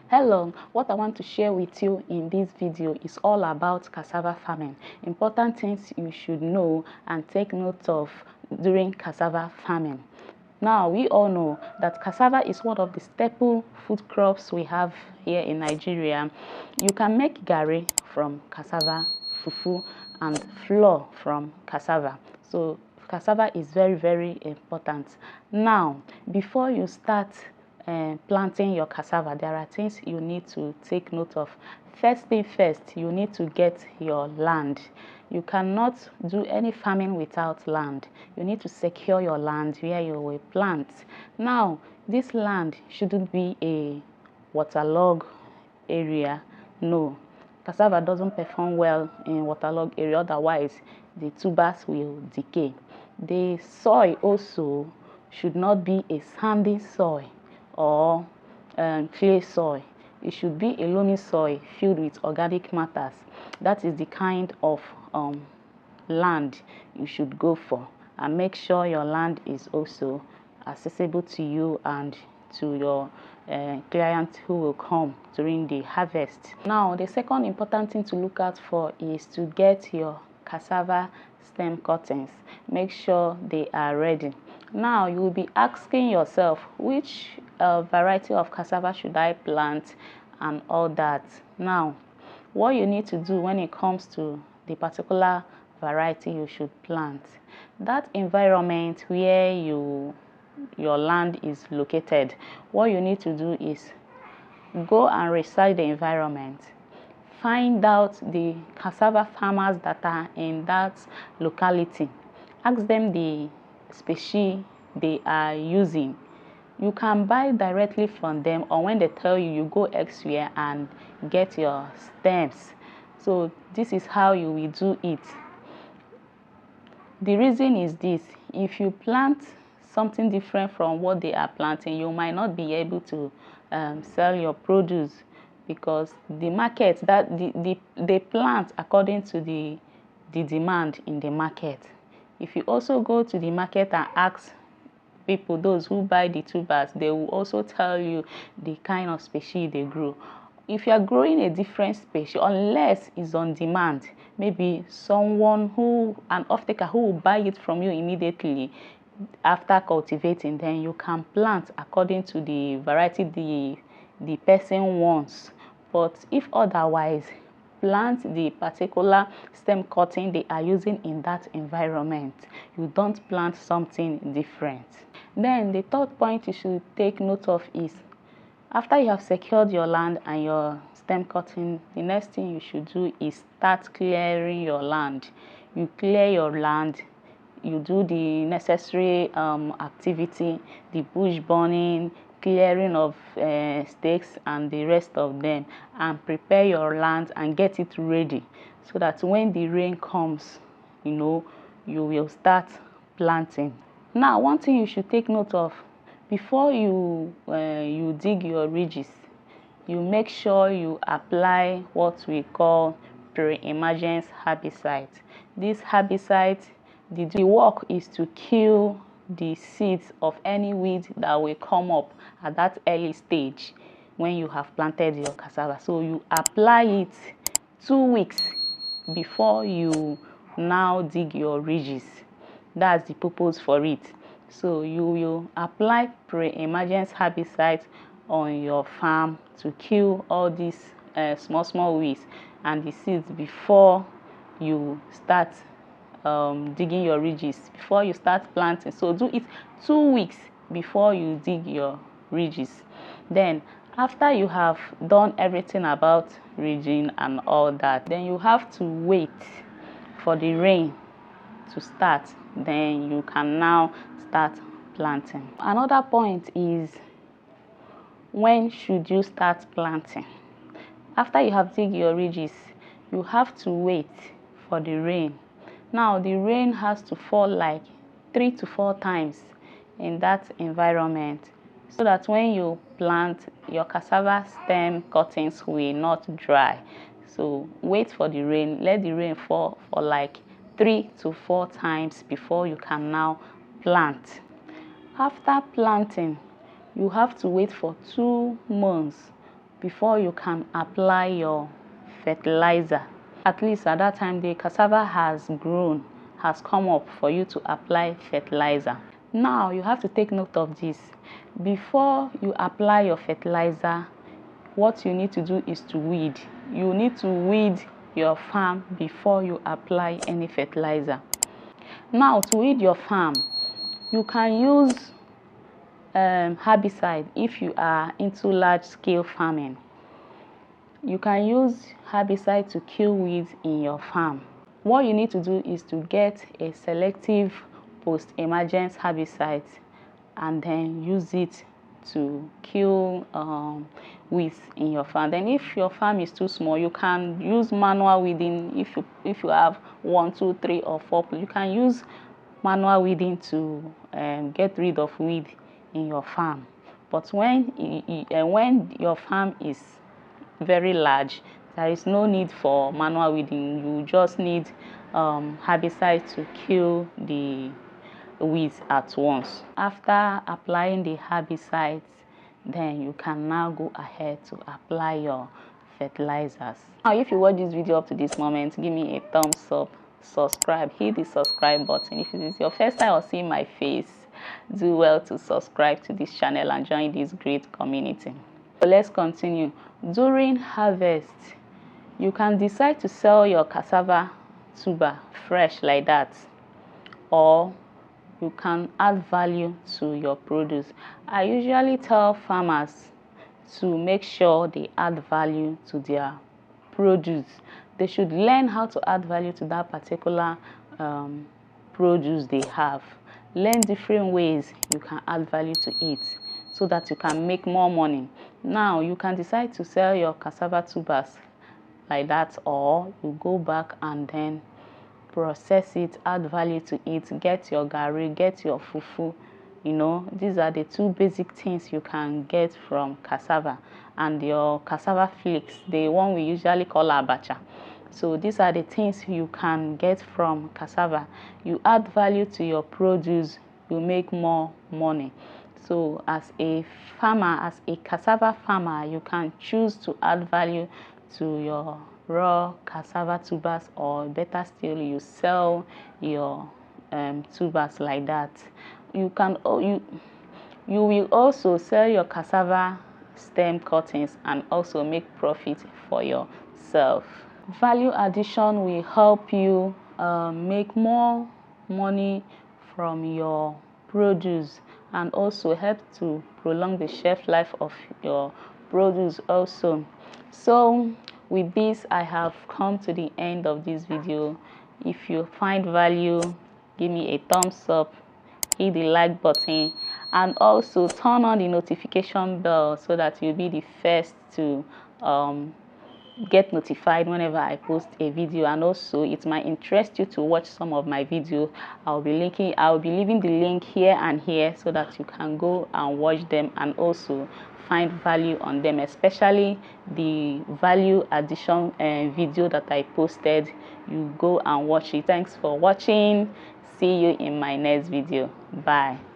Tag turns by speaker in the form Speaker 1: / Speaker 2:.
Speaker 1: Hello, what I want to share with you in this video is all about cassava farming. Important things you should know and take note of during cassava farming. Now, we all know that cassava is one of the staple food crops we have here in Nigeria. You can make garri from cassava, fufu, and flour from cassava. So, cassava is very important. Now, before you start planting your cassava, there are things you need to take note of. First thing first, you need to get your land. You cannot do any farming without land. You need to secure your land where you will plant. Now, this land shouldn't be a waterlogged area. No, cassava doesn't perform well in waterlogged area, otherwise the tubers will decay. The soil also should not be a sandy soil or clay soil. It should be a loamy soil filled with organic matters. That is the kind of land you should go for, and make sure your land is also accessible to you and to your client who will come during the harvest. Now, the second important thing to look out for is to get your cassava stem cuttings. Make sure they are ready. Now, you will be asking yourself, which variety of cassava should I plant and all that. Now, what you need to do when it comes to the particular variety you should plant, that environment where your land is located, what you need to do is go and research the environment. Find out the cassava farmers that are in that locality. Ask them the species they are using. You can buy directly from them, or when they tell you, you go elsewhere and get your stems. So this is how you will do it. The reason is this: if you plant something different from what they are planting, you might not be able to sell your produce, because the market that they plant according to the demand in the market. If you also go to the market and ask people, those who buy the tubers, they will also tell you the kind of species they grow. If you are growing a different species, unless it's on demand, maybe someone an off-taker who will buy it from you immediately after cultivating, then you can plant according to the variety the person wants. But if otherwise, plant the particular stem cutting they are using in that environment. You don't plant something different. Then the third point you should take note of is, after you have secured your land and your stem cutting, the next thing you should do is start clearing your land. You clear your land, you do the necessary activity, the bush burning, clearing of stakes and the rest of them, and prepare your land and get it ready, so that when the rain comes, you will start planting. Now, one thing you should take note of, before you dig your ridges, you make sure you apply what we call pre-emergence herbicide. This herbicide, the work is to kill the seeds of any weed that will come up at that early stage when you have planted your cassava. So you apply it 2 weeks before you now dig your ridges. That's the purpose for it. So you will apply pre-emergence herbicide on your farm to kill all these small weeds and the seeds before you start digging your ridges, before you start planting. So do it 2 weeks before you dig your ridges. Then after you have done everything about ridging and all that, then you have to wait for the rain to start. Then you can now start planting. Another point is, when should you start planting? After you have dig your ridges, you have to wait for the rain. Now, the rain has to fall like 3 to 4 times in that environment, so that when you plant, your cassava stem cuttings will not dry. So wait for the rain, let the rain fall for like 3 to 4 times before you can now plant. After planting, you have to wait for 2 months before you can apply your fertilizer. At least at that time the cassava has grown, has come up for you to apply fertilizer. Now you have to take note of this. Before you apply your fertilizer, what you need to do is to weed. You need to weed your farm before you apply any fertilizer. Now to weed your farm, you can use herbicide. If you are into large-scale farming, you can use herbicide to kill weeds in your farm. What you need to do is to get a selective post-emergence herbicide and then use it to kill weeds in your farm. Then if your farm is too small, you can use manual weeding. If you have 1, 2, 3 or 4, you can use manual weeding to get rid of weed in your farm. But when your farm is very large, there is no need for manual weeding. You just need herbicide to kill the weeds at once. After applying the herbicides, then you can now go ahead to apply your fertilizers. Now if you watch this video up to this moment, give me a thumbs up, subscribe, hit the subscribe button. If it is your first time or seeing my face, do well to subscribe to this channel and join this great community. So let's continue. During harvest, you can decide to sell your cassava tuber fresh like that, or you can add value to your produce. I usually tell farmers to make sure they add value to their produce. They should learn how to add value to that particular produce they have. Learn different ways you can add value to it so that you can make more money. Now you can decide to sell your cassava tubers like that, or you go back and then process it, add value to it, get your garri, get your fufu. You know, these are the two basic things you can get from cassava. And your cassava flakes, the one we usually call abacha. So these are the things you can get from cassava. You add value to your produce, you make more money. So as a farmer, as a cassava farmer, you can choose to add value to your raw cassava tubers, or better still, you sell your tubers like that. You will also sell your cassava stem cuttings and also make profit for yourself. Value addition will help you make more money from your produce and also help to prolong the shelf life of your produce also. So with this, I have come to the end of this video. If you find value, give me a thumbs up, hit the like button, and also turn on the notification bell so that you'll be the first to get notified whenever I post a video. And also it might interest you to watch some of my videos. I'll be leaving the link here and here so that you can go and watch them and also find value on them, especially the value addition video that I posted. You go and watch it. Thanks for watching. See you in my next video. Bye.